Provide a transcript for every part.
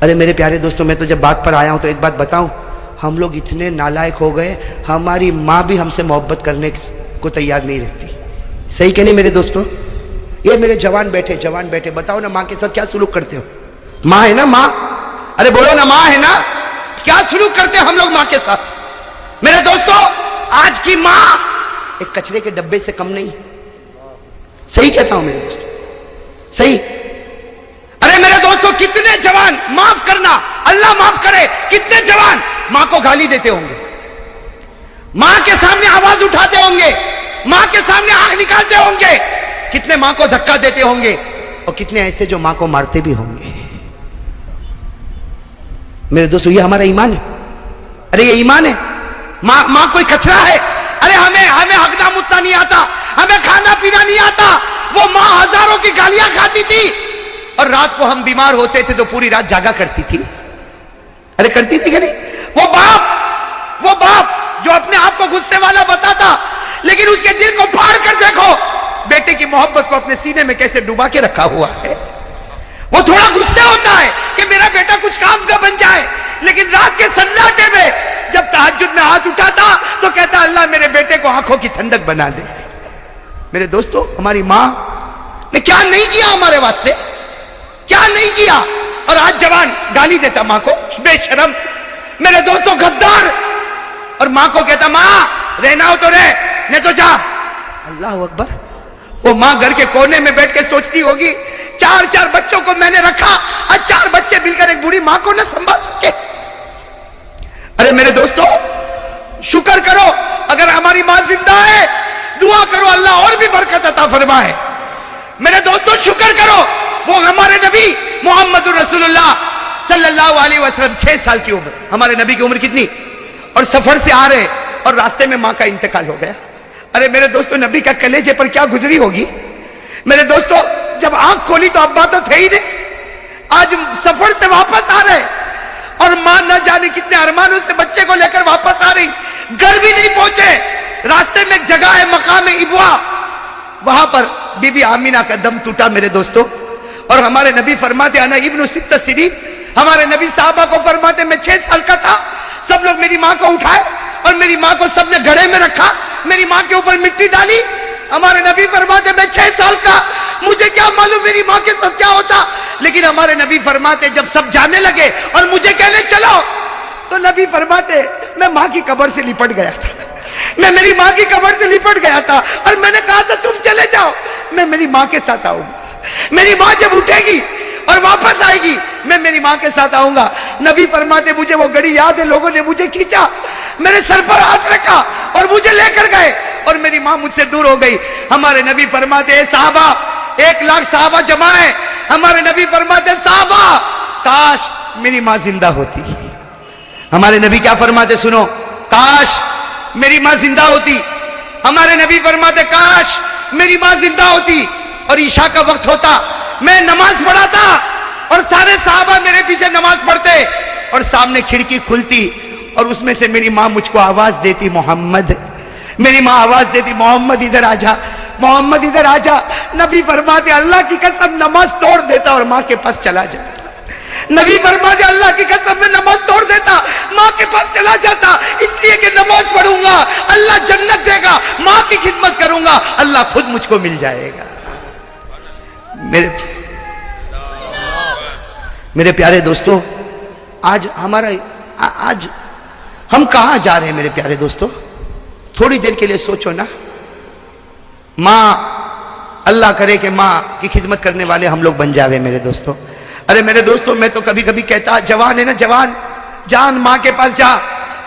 ارے میرے پیارے دوستوں، میں تو جب بات پر آیا ہوں تو ایک بات بتاؤں، ہم لوگ اتنے نالائق ہو گئے، ہماری ماں بھی ہم سے محبت کرنے کو تیار نہیں رہتی. صحیح کہ نہیں میرے دوستوں؟ یہ میرے جوان بیٹھے بتاؤ نا، ماں کے ساتھ کیا سلوک کرتے ہو؟ ماں ہے نا ماں، ارے بولو نا، ماں ہے نا، کیا سلوک کرتے ہم لوگ ماں کے ساتھ؟ میرے دوستوں، آج کی ماں ایک کچرے کے ڈبے سے کم نہیں. صحیح کہتا ہوں میرے دوستوں، صحیح. ارے میرے دوستوں، کتنے جوان، معاف کرنا، اللہ معاف کرے، کتنے جوان ماں کو گالی دیتے ہوں گے، ماں کے سامنے آواز اٹھاتے ہوں گے، ماں کے سامنے آنکھ نکالتے ہوں گے، کتنے ماں کو دھکا دیتے ہوں گے، اور کتنے ایسے جو ماں کو مارتے بھی ہوں گے. میرے دوستوں، یہ ہمارا ایمان ہے. ارے یہ ایمان ہے. ماں کوئی کچرا ہے؟ ارے ہمیں ہگنا متنا نہیں آتا، ہمیں کھانا پینا نہیں آتا. وہ ماں ہزاروں کی گالیاں کھاتی تھی، اور رات کو ہم بیمار ہوتے تھے تو پوری رات جاگا کرتی تھی. ارے کرتی تھی کہ نہیں؟ وہ باپ جو اپنے آپ کو غصے والا بتاتا، لیکن اس کے دل کو پھاڑ کر دیکھو، بیٹے کی محبت کو اپنے سینے میں کیسے ڈوبا کے رکھا ہوا ہے. وہ تھوڑا غصے ہوتا ہے کہ میرا بیٹا کچھ کام کا بن جائے، لیکن رات کے سناٹے میں جب تہجد میں ہاتھ اٹھاتا تو کہتا اللہ میرے بیٹے کو آنکھوں کی ٹھنڈک بنا دے. میرے دوستوں، ہماری ماں نے کیا نہیں کیا ہمارے واسطے، کیا نہیں کیا. اور آج جوان گالی دیتا ماں کو، بے شرم. میرے دوستوں، غدار. اور ماں کو کہتا ماں رہنا ہو تو رہ، نہیں تو جا. اللہ اکبر. وہ ماں گھر کے کونے میں بیٹھ کے سوچتی ہوگی، چار بچوں کو میں نے رکھا، آج 4 بچے مل کر ایک بوڑھی ماں کو نہ سنبھال سکے. ارے میرے دوستوں، شکر کرو اگر ہماری ماں زندہ ہے، دعا کرو اللہ اور بھی برکت عطا فرمائے. میرے دوستوں، شکر کرو. وہ ہمارے نبی محمد رسول اللہ صلی اللہ علیہ وسلم 6 سال کی عمر، ہمارے نبی کی عمر کتنی؟ اور سفر سے آ رہے اور راستے میں ماں کا انتقال ہو گیا. ارے میرے دوستوں، نبی کا کلیجے پر کیا گزری ہوگی. میرے دوستوں، جب آنکھ کھولی تو ابا تو تھے ہی نہیں. آج سفر سے واپس آ رہے اور ماں نہ جانے کتنے ارمانوں سے بچے کو لے کر واپس آ رہی، گھر بھی نہیں پہنچے. راستے میں ایک جگہ ہے مقام ابوا، وہاں پر بی بی آمینہ کا دم ٹوٹا. میرے دوستوں، اور ہمارے نبی فرماتے انا ابن 6 سنین. ہمارے نبی صحابہ کو فرماتے میں 6 سال کا تھا، سب لوگ میری ماں کو اٹھائے اور میری ماں کو سب نے گھڑے میں رکھا، میری ماں کے اوپر مٹی ڈالی. ہمارے نبی فرماتے میں 6 سال کا، مجھے کیا معلوم میری ماں کے ساتھ کیا ہوتا. لیکن ہمارے نبی فرماتے جب سب جانے لگے اور مجھے کہنے چلو، تو نبی فرماتے میں ماں کی قبر سے لپٹ گیا تھا، میں میری ماں کی قبر سے لپٹ گیا تھا، اور میں نے کہا تھا تم چلے جاؤ، میں میری ماں کے ساتھ آؤں گا. میری ماں جب اٹھے گی اور واپس آئے گی میں میری ماں کے ساتھ آؤں گا. نبی فرماتے مجھے وہ گھڑی یاد ہے، لوگوں نے مجھے کھینچا، میرے سر پر ہاتھ رکھا اور مجھے لے کر گئے اور میری ماں مجھ سے دور ہو گئی. ہمارے نبی فرماتے اے صحابہ، 1 لاکھ صحابہ جمع ہے. ہمارے نبی فرماتے صحابہ کاش میری ماں زندہ ہوتی. ہمارے نبی کیا فرماتے سنو، کاش میری ماں زندہ ہوتی. ہمارے نبی فرماتے کاش میری ماں زندہ ہوتی اور عشاء کا وقت ہوتا، میں نماز پڑھاتا اور سارے صحابہ میرے پیچھے نماز پڑھتے اور سامنے کھڑکی کھلتی اور اس میں سے میری ماں مجھ کو آواز دیتی محمد. میری ماں آواز دیتی محمد ادھر آ جا، محمد ادھر آ جا. نبی فرماتے اللہ کی قسم نماز توڑ دیتا اور ماں کے پاس چلا جاتا. نبی فرماتے اللہ کی قسم میں نماز توڑ دیتا، ماں کے پاس چلا جاتا، اس لیے کہ نماز پڑھوں گا اللہ جنت دے گا، ماں کی خدمت کروں گا اللہ خود مجھ کو مل جائے گا. میرے پیارے دوستوں، آج ہم کہاں جا رہے ہیں میرے پیارے دوستوں؟ تھوڑی دیر کے لیے سوچو نا. ماں، اللہ کرے کہ ماں کی خدمت کرنے والے ہم لوگ بن جاوے میرے دوستوں. ارے میرے دوستوں، میں تو کبھی کبھی کہتا، جوان ہے نا، جان ماں کے پاس جا،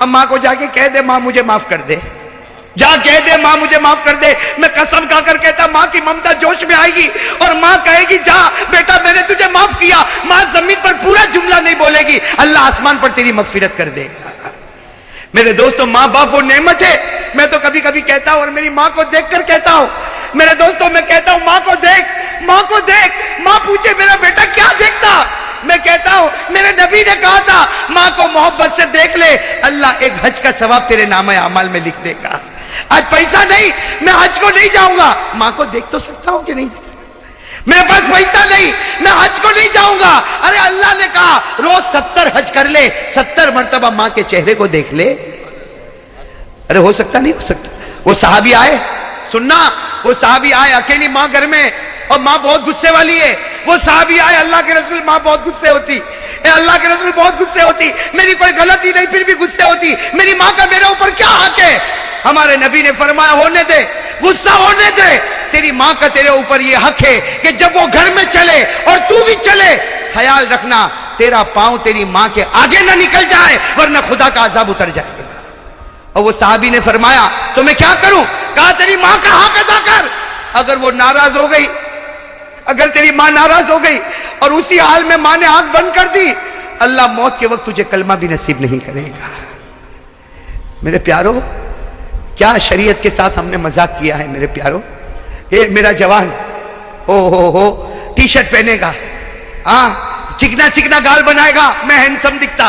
اب ماں کو جا کے کہہ دے ماں مجھے معاف کر دے، جا کہہ دے ماں مجھے معاف کر دے. میں قسم کھا کر کہتا ماں کی ممتا جوش میں آئے گی اور ماں کہے گی جا بیٹا میں نے تجھے معاف کیا. ماں زمین پر پورا جملہ نہیں بولے گی، اللہ آسمان پر تیری مغفرت کر دے. میرے دوستوں، ماں باپ وہ نعمت ہے. میں تو کبھی کبھی کہتا ہوں اور میری ماں کو دیکھ کر کہتا ہوں، میرے دوستوں میں کہتا ہوں ماں کو دیکھ، ماں کو دیکھ. ماں پوچھے میرا بیٹا کیا دیکھتا، میں کہتا ہوں میرے نبی نے کہا تھا ماں کو محبت سے دیکھ لے، اللہ ایک حج کا ثواب تیرے نامہ اعمال میں لکھ دے گا. آج پیسہ نہیں، میں حج کو نہیں جاؤں گا، ماں کو دیکھ تو سکتا ہوں کہ نہیں دیکھ سکتا؟ मेरे पास पैसा नहीं, मैं हज को नहीं जाऊंगा। अरे अल्लाह ने कहा रोज 70 हज कर ले, 70 मरतबा मां के चेहरे को देख ले। अरे हो सकता नहीं हो सकता। वो साहबी आए, सुनना, वो साहबी आए, अकेली मां घर में और मां बहुत गुस्से वाली है। वो साहबी आए, अल्लाह के रसूल, मां बहुत गुस्से होती, अल्लाह के रसूल बहुत गुस्से होती, मेरी कोई गलती नहीं फिर भी गुस्से होती, मेरी मां का मेरे ऊपर क्या हक है? हमारे नबी ने फरमाया होने दे, गुस्सा होने दे, तेरी मां का तेरे ऊपर यह हक है कि जब वो घर में चले और तू भी चले, ख्याल रखना तेरा पांव तेरी मां के आगे ना निकल जाए, वरना खुदा का अजाब उतर जाएगा। और वो साहबी ने फरमाया तो मैं क्या करूं? कहा तेरी मां का हक अदा कर। अगर वो नाराज हो गई, अगर तेरी मां नाराज हो गई और उसी हाल में मां ने आंख बंद कर दी, अल्लाह मौत के वक्त तुझे कलमा भी नसीब नहीं करेगा। मेरे प्यारो, क्या शरीयत के साथ हमने मजाक किया है मेरे प्यारो। ये मेरा जवान हो टी शर्ट पहनेगा, चिकना चिकना गाल बनाएगा, मैं हैंडसम दिखता,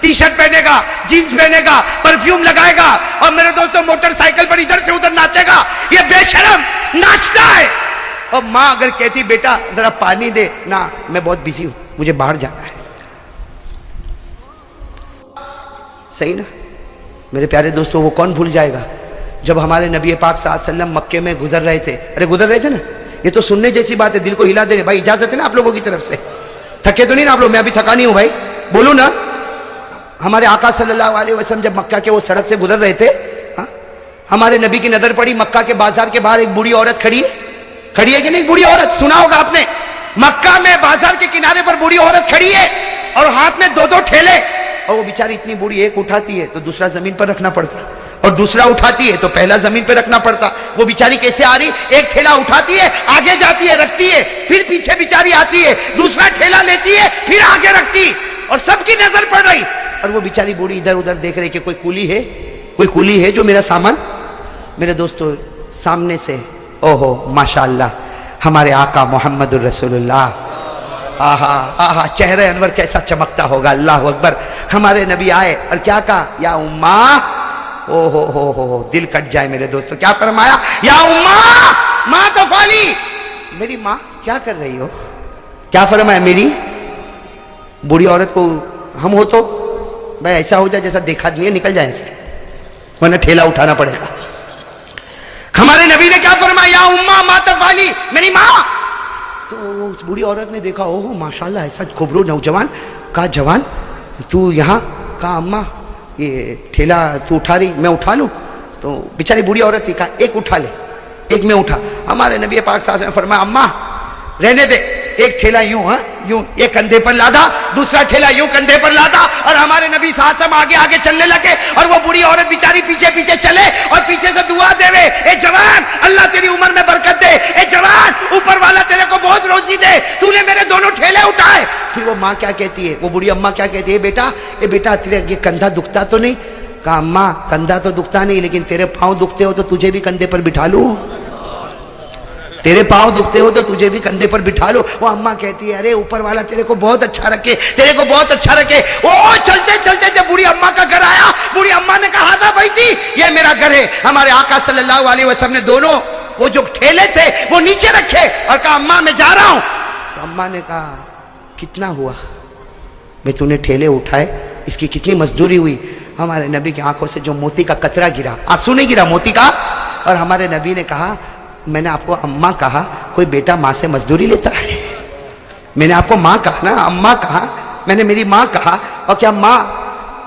टी शर्ट पहनेगा, जीन्स पहनेगा, परफ्यूम लगाएगा और मेरे दोस्तों मोटरसाइकिल पर इधर से उधर नाचेगा, ये बेशरम नाचता है। और मां अगर कहती बेटा जरा पानी दे, ना मैं बहुत बिजी हूं, मुझे बाहर जाना है। सही ना मेरे प्यारे दोस्तों। वो कौन भूल जाएगा जब हमारे नबी पाक सल्लल्लाहु अलैहि वसल्लम मक्के में गुजर रहे थे। अरे गुजर रहे थे ना, ये तो सुनने जैसी बात है, दिल को हिला दे रहे। भाई इजाजत है ना आप लोगों की तरफ से? थके तो नहीं ना आप लोग? मैं अभी थका नहीं हूं भाई, बोलू ना। हमारे आका सल्लल्लाहु अलैहि वसल्लम जब मक्का के वो सड़क से गुजर रहे थे, हमारे नबी की नजर पड़ी, मक्का के बाजार के बाहर एक बूढ़ी औरत खड़ी है कि नहीं? बूढ़ी औरत सुना होगा आपने, मक्का में बाजार के किनारे पर बूढ़ी औरत खड़ी है और हाथ में 2-2 ठेले, और वो बेचारी इतनी बूढ़ी, एक उठाती है तो दूसरा जमीन पर रखना पड़ता, और दूसरा उठाती है तो पहला जमीन पर रखना पड़ता। वो बेचारी कैसे आ रही? एक ठेला उठाती है, आगे जाती है, रखती है, फिर पीछे बेचारी आती है, दूसरा ठेला लेती है, फिर आगे रखती, और सबकी नजर पड़ रही। और वो बेचारी बूढ़ी इधर उधर देख रही कि कोई कुली है जो मेरा सामान। मेरे दोस्तों सामने से ओहो माशाअल्लाह हमारे आका मोहम्मदुर रसूलुल्लाह, आहा आहा चेहरे अनवर कैसा चमकता होगा, अल्लाह अकबर। हमारे नबी आए और क्या कहा? या उम्मा, ओ हो दिल कट जाए मेरे दोस्तों। क्या फरमाया? या उम्मा मां तो फाली, मेरी मां क्या कर रही हो? क्या फरमाया? मेरी बूढ़ी औरत को हम हो तो भाई ऐसा हो जाए जैसा देखा नहीं है, निकल जाए ऐसे, वरना ठेला उठाना पड़ेगा। हमारे नबी ने क्या फरमाया? या उम्मा मां तो फाली, मेरी मां। तो उस बूढ़ी औरत ने देखा, ओहो माशाल्लाह ऐसा खूबसूरत नौजवान। कहा जवान तू यहां? कहा अम्मा ये ठेला तू उठा रही, मैं उठा लूं? तो बेचारी बूढ़ी औरत थी, कहा एक उठा ले, एक मैं उठा। हमारे नबी पाक साहब ने फरमाया अम्मा रहने दे, एक ठेला यूं यूं एक कंधे पर लादा, दूसरा ठेला यूं कंधे पर लादा, और हमारे नबी साहब आगे आगे चलने लगे और वो बूढ़ी औरत बेचारी पीछे पीछे चले और पीछे से दुआ देवे, ए जवान अल्लाह तेरी उम्र में बरकत दे, ए जवान ऊपर वाला तेरे को बहुत रोजी दे, तूने मेरे दोनों ठेले उठाए। फिर वो माँ क्या कहती है, वो बूढ़ी अम्मा क्या कहती है? बेटा तेरे ये कंधा दुखता तो नहीं? कहा अम्मा कंधा तो दुखता नहीं, लेकिन तेरे पांव दुखते हो तो तुझे भी कंधे पर बिठा लूं? तेरे पांव दुखते हो तो तुझे भी कंधे पर बिठा लो। वो अम्मा कहती है अरे ऊपर वाला तेरे को बहुत अच्छा रखे, तेरे को बहुत अच्छा रखे। ओ चलते चलते जब बूढ़ी अम्मा का घर आया, बूढ़ी अम्मा ने कहा था भाई थी ये मेरा घर है। हमारे आका सल्लल्लाहु अलैहि वसल्लम ने दोनों वो जो ठेले थे वो नीचे रखे और कहा अम्मा मैं जा रहा हूं। तो अम्मा ने कहा कितना हुआ भाई तूने ठेले उठाए, इसकी कितनी मजदूरी हुई? हमारे नबी की आंखों से जो मोती का कतरा गिरा, आंसू नहीं गिरा मोती का। और हमारे नबी ने कहा मैंने आपको अम्मा कहा, कोई बेटा मां से मजदूरी लेता है? मैंने आपको मां कहा ना, अम्मा कहा, मैंने मेरी मां कहा, और क्या मां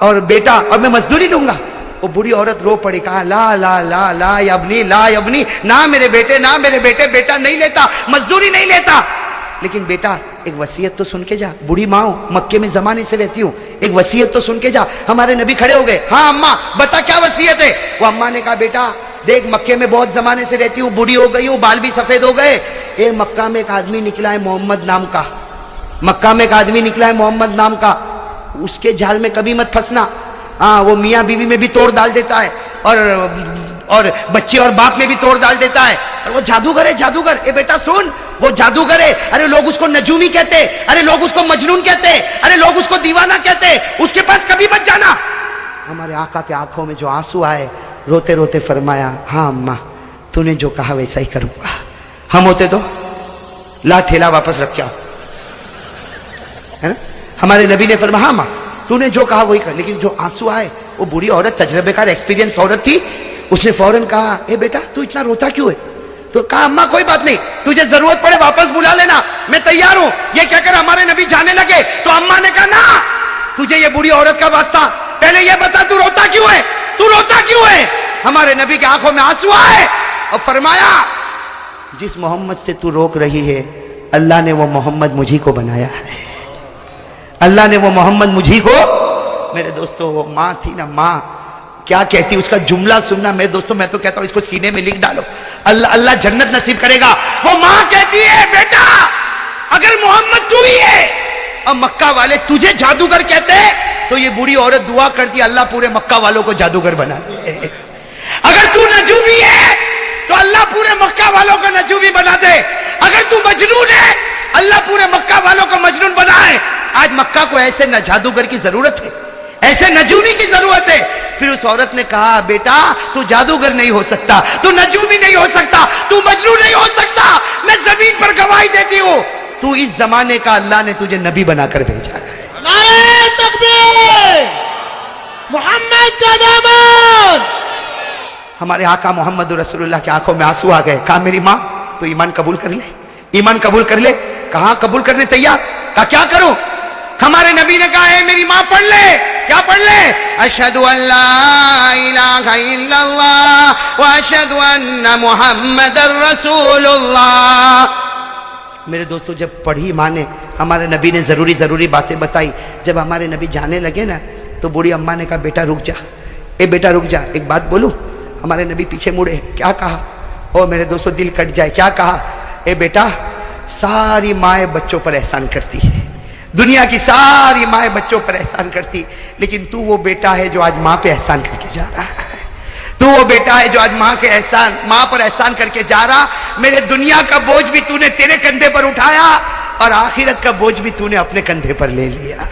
और बेटा और मैं मजदूरी लूंगा? वो बूढ़ी औरत रो पड़ी, कहा ला ला ला ला यबनी ला यबनी, ना मेरे बेटे ना मेरे बेटे, बेटा नहीं लेता, मजदूरी नहीं लेता। लेकिन बेटा एक वसीयत तो सुन के जा, बूढ़ी माँ मक्के में जमाने से रहती हूँ, एक वसीयत तो सुन के जा। हमारे नबी खड़े हो गए, हाँ अम्मा बता क्या वसीयत है? वो अम्मा ने कहा बेटा देख मक्के में बहुत जमाने से रहती हूँ, बूढ़ी हो गई हूँ, बाल भी सफेद हो गए। ए मक्का में एक आदमी निकला है मोहम्मद नाम का, मक्का में एक आदमी निकला है मोहम्मद नाम का, उसके जाल में कभी मत फंसना। हाँ वो मियाँ बीवी में भी तोड़ डाल देता है और बच्चे और बाप में भी तोड़ डाल देता है, और वो जादूगर है जादूगर। ए बेटा सुन, वो जादूगर है। अरे लोग उसको नजूमी कहते, अरे लोग उसको मजनून कहते, अरे लोग उसको दीवाना कहते, उसके पास कभी मत जाना। हमारे आका के आंखों में जो आंसू आए, रोते रोते फरमाया हाँ अम्मा तूने जो कहा वैसा ही करूंगा। हम होते तो ला ठेला वापस रख के आओ, है ना। हमारे नबी ने फरमाया हाँ माँ तूने जो कहा वही कर, लेकिन जो आंसू आए वो बूढ़ी औरत तजर्बेकार एक्सपीरियंस औरत थी, उसने फौरन कहा ए बेटा तू इतना रोता क्यों है? तो कहा अम्मा कोई बात नहीं, तुझे जरूरत पड़े वापस बुला लेना, मैं तैयार हूं। ये कहकर हमारे नबी जाने लगे तो अम्मा ने कहा ना, तुझे ये बूढ़ी औरत का वास्ता, पहले ये बता तू रोता क्यों है, तू रोता क्यों है? हमारे नबी की आंखों में आंसू आए और फरमाया जिस मोहम्मद से तू रोक रही है अल्लाह ने वो मोहम्मद मुझी को बनाया है, अल्लाह ने वो मोहम्मद मुझी को। मेरे दोस्तों वो मां थी ना, मां क्या कहती, उसका जुमला सुनना मेरे दोस्तों, मैं तो कहता हूं इसको सीने में लिख डालो, अल्लाह अल्लाह जन्नत नसीब करेगा। वो मां कहती है बेटा अगर मोहम्मद तू ही है और मक्का वाले तुझे जादूगर कहते तो ये बूढ़ी औरत दुआ करती अल्लाह पूरे मक्का वालों को जादूगर बना दे। अगर तू नजूमी है तो अल्लाह पूरे मक्का वालों को नजूमी बना दे। अगर तू मजनून है अल्लाह पूरे मक्का वालों को मजनून बनाए। आज मक्का को ऐसे न जादूगर की जरूरत है, ऐसे नजूमी की जरूरत है। फिर उस औरत ने कहा बेटा तू जादूगर नहीं हो सकता, तू नजूमी नहीं हो सकता, तू मजनून नहीं हो सकता, मैं जमीन पर गवाही देती हूं तू इस जमाने का अल्लाह ने तुझे नबी बनाकर भेजा है। नारे तकबीर, मोहम्मद का दामन। हमारे आका मोहम्मद रसूलुल्लाह की आंखों में आंसू आ गए। कहा मेरी मां तो ईमान कबूल कर ले, ईमान कबूल कर ले। कहा कबूल करने तैयार। कहा क्या करूं? हमारे नबी ने कहा है मेरी मां पढ़ ले। क्या पढ़ ले? अशहदु अल्ला इलाहा इल्लल्लाह व अशहदु अन्ना मुहम्मदर रसूलुल्लाह। मेरे दोस्तों जब पढ़ी मां ने, हमारे नबी ने जरूरी बातें बताई। जब हमारे नबी जाने लगे ना तो बूढ़ी अम्मा ने कहा बेटा रुक जा, ए बेटा रुक जा, एक बात बोलूं। हमारे नबी पीछे मुड़े, क्या कहा? ओ मेरे दोस्तों दिल कट जाए। क्या कहा? ए बेटा सारी माएं बच्चों पर एहसान करती है, दुनिया की सारी माएं बच्चों पर एहसान करती, लेकिन तू वो बेटा है जो आज मां पे एहसान करके जा रहा है। तू वो बेटा है जो आज मां पर एहसान करके जा रहा। मेरे दुनिया का बोझ भी तूने तेरे कंधे पर उठाया और आखिरत का बोझ भी तूने अपने कंधे पर ले लिया।